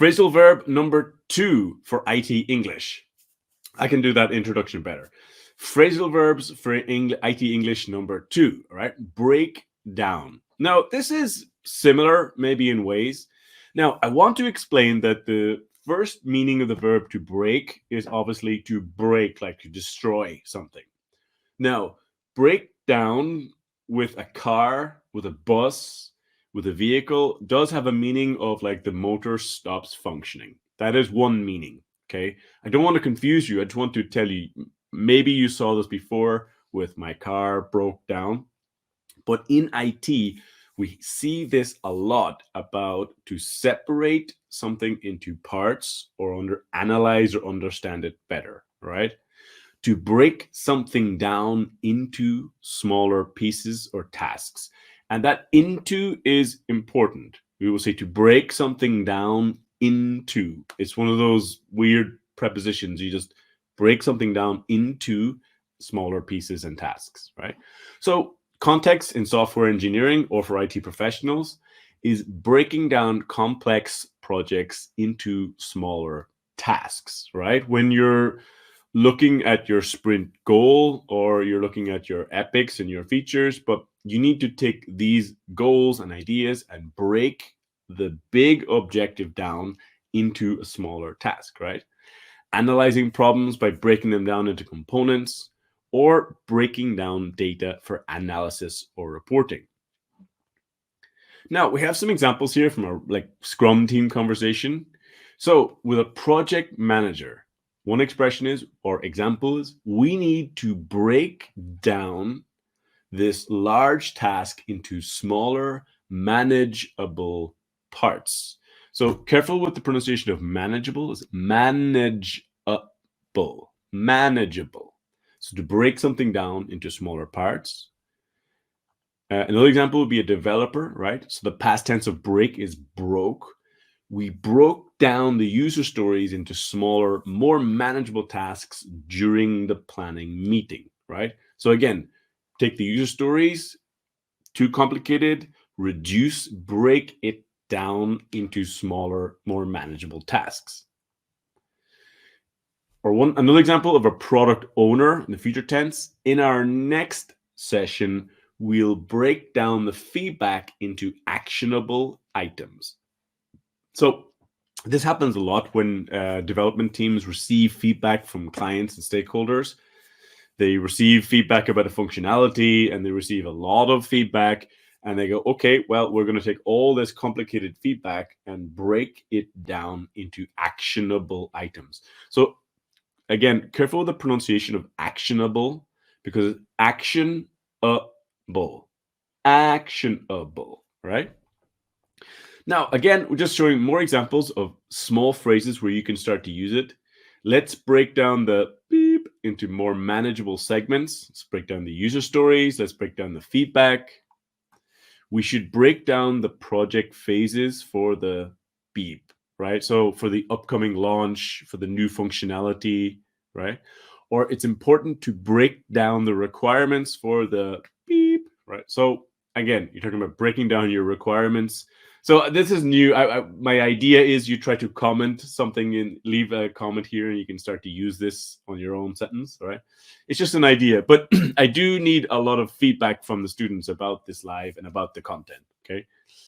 Phrasal verb number 2 for IT English. I can do that introduction better. Phrasal verbs for IT English number 2, all right? Break down. Now, this is similar maybe in ways. Now, I want to explain that the first meaning of the verb to break is obviously to break, like to destroy something. Now, break down with a car, with a bus, with a vehicle does have a meaning of like the motor stops functioning. That is one meaning, okay? I don't want to confuse you. I just want to tell you, maybe you saw this before with my car broke down. But in IT, we see this a lot about to separate something into parts or analyze or understand it better, right? To break something down into smaller pieces or tasks. And that into is important. We will say to break something down into. It's one of those weird prepositions. You just break something down into smaller pieces and tasks, right? So context in software engineering or for IT professionals is breaking down complex projects into smaller tasks, right? When you're looking at your sprint goal or you're looking at your epics and your features, but you need to take these goals and ideas and break the big objective down into a smaller task, right? Analyzing problems by breaking them down into components or breaking down data for analysis or reporting. Now, we have some examples here from our Scrum team conversation. So with a project manager, one expression is, or example is, we need to break down this large task into smaller, manageable parts. So careful with the pronunciation of manageable. Is manageable. Manageable. So to break something down into smaller parts. Another example would be a developer, right? So the past tense of break is broke. We broke down the user stories into smaller, more manageable tasks during the planning meeting, right? So again, take the user stories, too complicated, reduce, break it down into smaller, more manageable tasks. Or another example of a product owner in the future tense. In our next session, we'll break down the feedback into actionable items. So this happens a lot when development teams receive feedback from clients and stakeholders. They receive feedback about a functionality and they receive a lot of feedback and they go, okay, well, we're going to take all this complicated feedback and break it down into actionable items. So again, careful with the pronunciation of actionable because actionable, right? Now, again, we're just showing more examples of small phrases where you can start to use it. Let's break down the beep into more manageable segments. Let's break down the user stories. Let's break down the feedback. We should break down the project phases for the beep, right? So for the upcoming launch, for the new functionality, right? Or it's important to break down the requirements for the beep, right? So again, you're talking about breaking down your requirements. So this is new. My idea is you try to comment something and leave a comment here and you can start to use this on your own sentence, right? It's just an idea, but I do need a lot of feedback from the students about this live and about the content, okay?